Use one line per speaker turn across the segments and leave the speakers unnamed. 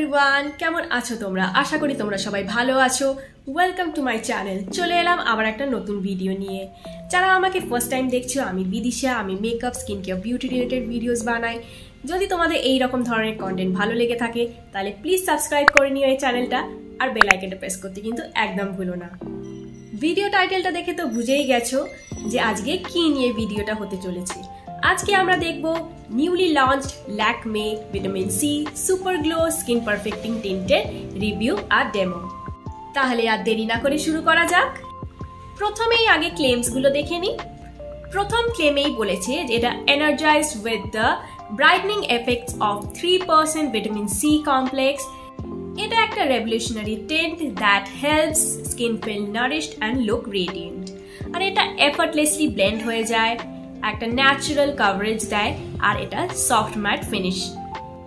Everyone, কেমন আছো তোমরা? আশা করি তোমরা সবাই ভালো আছো। Welcome to my channel. চলে এলাম আবার একটা নতুন ভিডিও নিয়ে। যারা আমাকে ফার্স্ট টাইম দেখছো, আমি বিদিশা। আমি makeup, skin care, beauty related videos বানাই। যদি তোমাদের এই রকম ধরনের কন্টেন্ট ভালো লেগে থাকে তাহলে প্লিজ সাবস্ক্রাইব করে নিও এই চ্যানেলটা, আর বেল আইকনটা প্রেস করতে কিন্তু একদম ভুলো না। ভিডিও টাইটেলটা দেখে তো বুঝেই গেছো যে আজকে কি নিয়ে ভিডিওটা হতে চলেছে। আজকে আমরা দেখব newly launched Lakme vitamin C super glow skin perfecting টিন্টের রিভিউ আর ডেমো। তাহলে আর দেরি না করে শুরু করা যাক। প্রথমেই আগে ক্লেমসগুলো দেখে নিই। প্রথম ক্লেমেই বলেছে যে এটা energized with the brightening effects of 3% vitamin C complex. এটা একটা revolutionary tint that helps skin feel nourished and look radiant. আর এটা এফর্টলেসলি ব্লেন্ড হয়ে যায়, একটা ন্যাচারাল কভারেজ দেয়, আর এটা সফট ম্যাট ফিনিশ।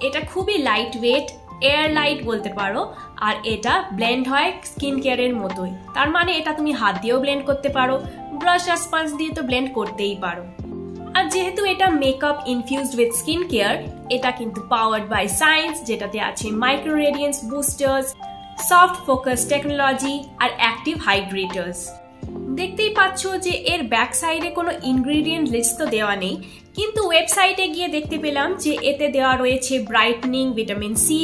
এটা খুবই লাইট ওয়েট, এয়ার লাইট বলতে পারো, আর এটা ব্লেন্ড হয় স্কিন কেয়ারের মতোই। তার মানে এটা তুমি হাত দিয়েও ব্লেন্ড করতে পারো, ব্রাশ আর স্পঞ্জ দিয়ে তো ব্লেন্ড করতেই পারো। আর যেহেতু এটা makeup infused with skin care, এটা কিন্তু পাওয়ার্ড বাই সায়েন্স, যেটাতে আছে micro radiance boosters, soft focus technology আর অ্যাক্টিভ হাইড্রেটার্স। দেখতেই পাচ্ছ যে এর ব্যাক সাইডে কোনো ইনগ্রিডিয়েন্ট লিস্ট তো দেওয়া নেই, কিন্তু ওয়েবসাইটে গিয়ে দেখতে পেলাম যে এতে দেওয়া রয়েছে ব্রাইটনিং ভিটামিন সি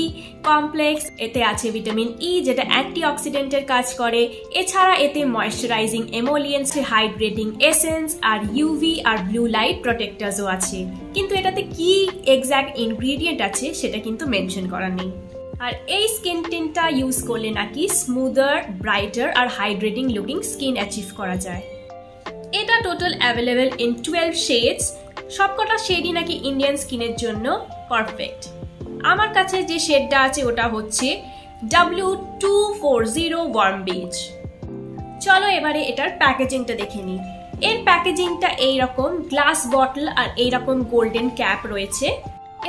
কমপ্লেক্স, এতে আছে ভিটামিন ই যেটা অ্যান্টিঅক্সিডেন্টের কাজ করে, এছাড়া এতে ময়েশ্চারাইজিং এমোলিয়েন্স, হাইড্রেটিং এসেন্স আর ইউভি আর ব্লু লাইট প্রোটেক্টার্সও আছে। কিন্তু এটাতে কি এক্স্যাক্ট ইনগ্রিডিয়েন্ট আছে সেটা কিন্তু মেনশন করা নেই। আর এই স্কিন টিনটা ইউজ করলে নাকি স্মুদার, ব্রাইটার আর হাইড্রেটিং লুকিং স্কিন অ্যাচিভ করা যায়। এটা টোটাল অ্যাভেলেবেল ইন 12 শেডস। সবকটা শেডই নাকি ইন্ডিয়ান স্কিনের জন্য পারফেক্ট। আমার কাছে যে শেডটা আছে ওটা হচ্ছে W240 ওয়ার্ম বেজ। চলো এবারে এটার প্যাকেজিংটা দেখে নিই। এর প্যাকেজিংটা এইরকম, গ্লাস বটল আর এইরকম গোল্ডেন ক্যাপ রয়েছে।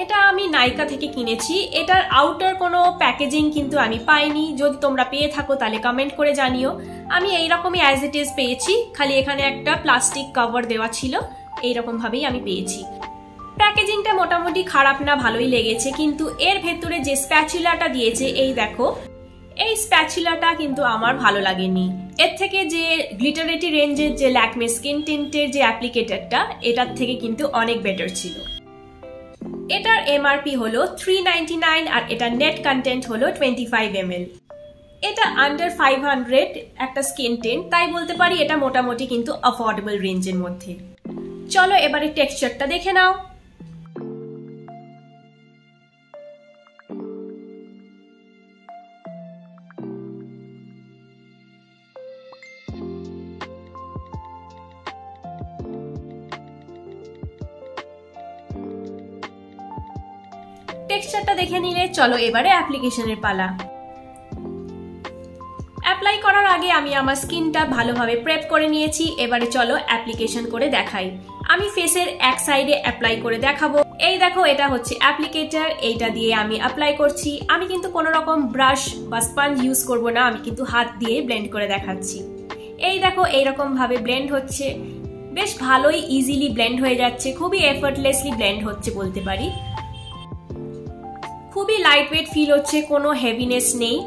এটা আমি নাইকা থেকে কিনেছি। এটার আউটার কোনো প্যাকেজিং কিন্তু আমি পাইনি। যদি তোমরা পেয়ে থাকো তাহলে কমেন্ট করে জানিও। আমি এইরকমই অ্যাজ ইট ইজ পেয়েছি, খালি এখানে একটা প্লাস্টিক কভার দেওয়া ছিল। এইরকম ভাবেই আমি পেয়েছি। প্যাকেজিংটা মোটামুটি খারাপ না, ভালোই লেগেছে। কিন্তু এর ভেতরে যে স্প্যাচুলাটা দিয়েছে, এই দেখো, এই স্প্যাচুলাটা কিন্তু আমার ভালো লাগেনি। এর থেকে যে গ্লিটারেটি রেঞ্জের যে ল্যাকমে স্কিন টিন্টের যে অ্যাপ্লিকেটরটা, এটার থেকে কিন্তু অনেক বেটার ছিল। এটার এমআরপি হলো 399 আর এটা নেট কন্টেন্ট হলো 25 ml। এটা আন্ডার 500 একটা স্কিন টিন্ট, তাই বলতে পারি এটা মোটামুটি কিন্তু অ্যাফোর্ডেবল রেঞ্জের মধ্যে। চলো এবারে টেক্সচারটা দেখে নাও। টেক্সচারটা দেখে নিলে চলো এবারে অ্যাপ্লিকেশনের পালা। অ্যাপ্লাই করার আগে আমি আমার স্কিনটা ভালোভাবে প্রেপ করে নিয়েছি। এবারে চলো অ্যাপ্লিকেশন করে দেখাই। আমি ফেসের এক সাইডে অ্যাপ্লাই করে দেখাবো। এই দেখো, এটা হচ্ছে অ্যাপ্লিকেটর, এইটা দিয়ে আমি অ্যাপ্লাই করছি। আমি কিন্তু কোনো রকম ব্রাশ বা স্পঞ্জ ইউজ করব না, আমি কিন্তু হাত দিয়ে ব্লেন্ড করে দেখাচ্ছি। এই দেখো, এইরকম ভাবে ব্লেন্ড হচ্ছে, বেশ ভালোই ইজিলি ব্লেন্ড হয়ে যাচ্ছে, খুবই এফর্টলেসলি ব্লেন্ড হচ্ছে বলতে পারি। খুবই লাইট ওয়েট ফিল হচ্ছে, কোনো হেভিনেস নেই।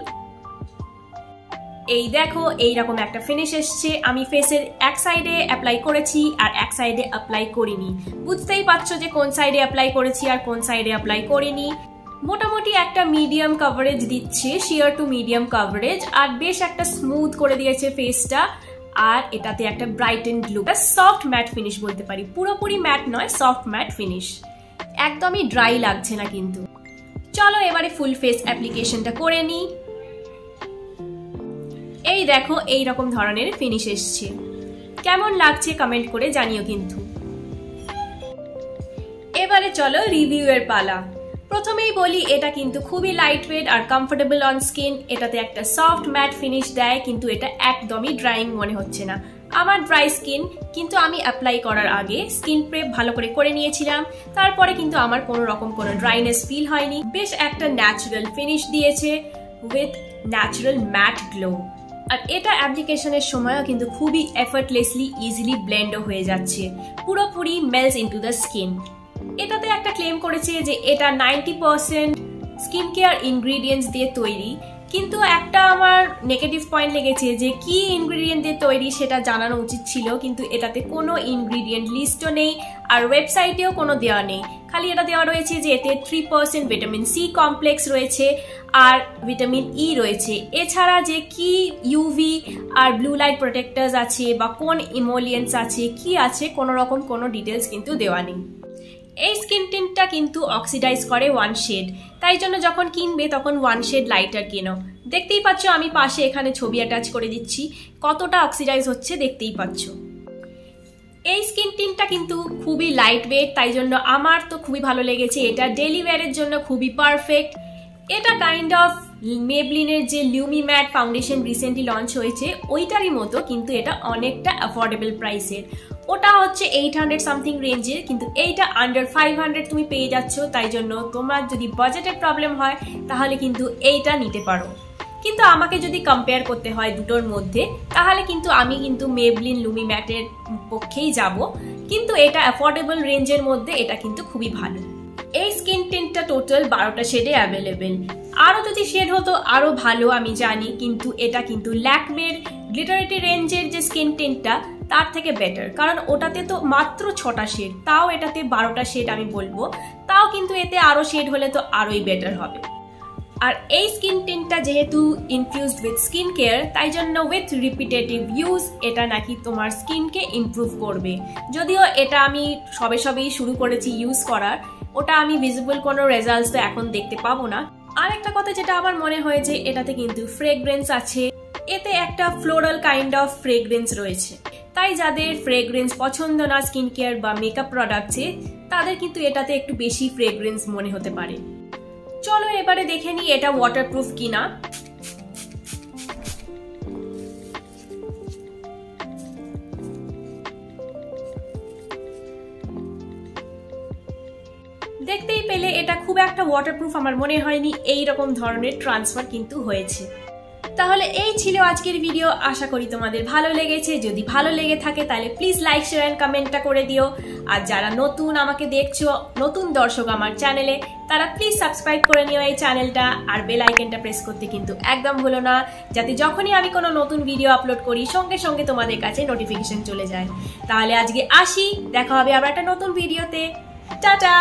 এই দেখো, এইরকম একটা ফিনিশ এসছে। আমি ফেসের এক সাইডে অ্যাপ্লাই করেছি আর এক সাইডে অ্যাপ্লাই করিনি। বুঝতেই পারছো যে কোন সাইডে অ্যাপ্লাই করেছি আর কোন সাইডে অ্যাপ্লাই করিনি। মোটামুটি একটা মিডিয়াম কভারেজ দিচ্ছে, শিয়ার টু মিডিয়াম কভারেজ, আর বেশ একটা স্মুথ করে দিয়েছে ফেসটা। আর এটাতে একটা brighten look, soft mat finish বলতে পারি। পুরোপুরি ম্যাট নয়, সফট ম্যাট ফিনিশ, একদমই ড্রাই লাগছে না কিন্তু। চলো এবারে ফুল ফেস অ্যাপ্লিকেশনটা করে নিই। এই দেখো, এই রকম ধরনের ফিনিশ এসছে। কেমন লাগছে কমেন্ট করে জানিও কিন্তু। এবারে চলো রিভিউ এর পালা। প্রথমেই বলি, এটা কিন্তু খুবই লাইট ওয়েট আর কমফোর্টেবল অন স্কিন। এটাতে একটা সফট ম্যাট ফিনিশ দেয়, কিন্তু এটা একদমই ড্রাইং মনে হচ্ছে না। আমার ড্রাই স্কিন, কিন্তু আমি অ্যাপ্লাই করার আগে স্কিন প্রেপ ভালো করে নিয়েছিলাম। তারপরে কিন্তু আমার কোনো রকম কোনো ড্রাইনেস ফিল হয়নি। বেশ একটা ন্যাচারাল ফিনিশ দিয়েছে উইথ ন্যাচারাল ম্যাট গ্লো। আর এটা অ্যাপ্লিকেশনের সময়ও কিন্তু খুবই এফর্টলেসলি ইজিলি ব্লেন্ডও হয়ে যাচ্ছে, পুরোপুরি মেলস ইনটু দ্য স্কিন। এটাতে একটা ক্লেম করেছে যে এটা 90% স্কিন কেয়ার ইনগ্রিডিয়েন্টস দিয়ে তৈরি, কিন্তু একটা আমার নেগেটিভ পয়েন্ট লেগেছে যে কি ইনগ্রিডিয়েন্ট দিয়ে তৈরি সেটা জানানো উচিত ছিল, কিন্তু এটাতে কোনো ইনগ্রিডিয়েন্ট লিস্টও নেই আর ওয়েবসাইটেও কোনো দেওয়া নেই। খালি এটা দেওয়া রয়েছে যে এতে 3% ভিটামিন সি কমপ্লেক্স রয়েছে আর ভিটামিন ই রয়েছে। এছাড়া যে কি ইউভি আর ব্লু লাইট প্রোটেক্টার্স আছে বা কোন ইমোলিয়েন্টস আছে কি আছে কোনো রকম কোনো ডিটেলস কিন্তু দেওয়া নেই। এই স্কিন টিন্টটা কিন্তু অক্সিডাইজ করে 1 শেড, তাই জন্য যখন কিনবে তখন 1 শেড লাইটার কেনো। দেখতেই পাচ্ছ আমি পাশে এখানে ছবি অ্যাটাচ করে দিচ্ছি, কতটা অক্সিডাইজ হচ্ছে দেখতেই পাচ্ছ। এই স্কিন টিন্টটা কিন্তু খুবই লাইট ওয়েট, তাই জন্য আমার তো খুবই ভালো লেগেছে। এটা ডেইলি ওয়্যারের জন্য খুবই পারফেক্ট। এটা কাইন্ড অফ মেবলিনের যে লিউমি ম্যাট ফাউন্ডেশন রিসেন্টলি লঞ্চ হয়েছে ওইটারই মতো, কিন্তু এটা অনেকটা অ্যাফোর্ডেবল প্রাইসের। ওটা হচ্ছে 800 সামথিং রেঞ্জের, কিন্তু এইটা আন্ডার 500 তুমি পেয়ে যাচ্ছ। তাই জন্য তোমার যদি বাজেটের প্রবলেম হয় তাহলে কিন্তু এইটা নিতে পারো। কিন্তু আমাকে যদি কম্পেয়ার করতে হয় দুটোর মধ্যে তাহলে কিন্তু আমি কিন্তু মেবলিন লুমি ম্যাটের পক্ষেই যাব, কিন্তু এটা অ্যাফোর্ডেবল রেঞ্জের মধ্যে এটা কিন্তু খুবই ভালো। এই স্কিন টিন্টটা টোটাল 12টা শেডে অ্যাভেলেবেল। আরও যদি শেড হতো আরও ভালো আমি জানি, কিন্তু এটা কিন্তু ল্যাকমের গ্লিটারিটি রেঞ্জের যে স্কিন টিন্টটা তার থেকে বেটার, কারণ ওটাতে তো মাত্র 6টা শেড, তাও এটাতে 12টা শেড আমি বলবো, তাও কিন্তু এতে আরও শেড হলে তো আরোই বেটার হবে। আর এই স্কিন টিন্টটা যেহেতু ইনফিউজড উইথ স্কিন কেয়ার, তাই জন্য উইথ রিপিটেটিভ ইউজ এটা নাকি তোমার স্কিনকে ইমপ্রুভ করবে। যদিও এটা আমি সবেই শুরু করেছি ইউজ করার, ওটা আমি ভিজিবল কোনো রেজাল্টস তো এখন দেখতে পাবো না। আর একটা কথা যেটা আমার মনে হয় যে এটাতে কিন্তু ফ্রেগরেন্স আছে, এতে একটা ফ্লোরাল কাইন্ড অফ ফ্রেগরেন্স রয়েছে, তাই যাদের ফ্রেগরেন্স পছন্দ না স্কিন কেয়ার বা মেকআপ প্রোডাক্টসে তাদের কিন্তু এটাতে একটু বেশি ফ্রেগরেন্স মনে হতে পারে। চলো এবারে দেখে নিই এটা ওয়াটারপ্রুফ কিনা। দেখতেই পেলে এটা খুব একটা ওয়াটারপ্রুফ আমার মনে হয়নি, এই রকম ধরনের ট্রান্সফার কিন্তু হয়েছে। তাহলে এই ছিল আজকের ভিডিও, আশা করি তোমাদের ভালো লেগেছে। যদি ভালো লেগে থাকে তাহলে প্লিজ লাইক শেয়ার এন্ড কমেন্টটা করে দিও। আর যারা নতুন আমাকে দেখছো, নতুন দর্শক আমার চ্যানেলে, তারা প্লিজ সাবস্ক্রাইব করে নিও এই চ্যানেলটা, আর বেল আইকনটা প্রেস করতে কিন্তু একদম ভুলো না, যাতে যখনই আমি কোনো নতুন ভিডিও আপলোড করি সঙ্গে সঙ্গে তোমাদের কাছে নোটিফিকেশন চলে যায়। তাহলে আজকে আসি, দেখা হবে আবার একটা নতুন ভিডিওতে। টাটা।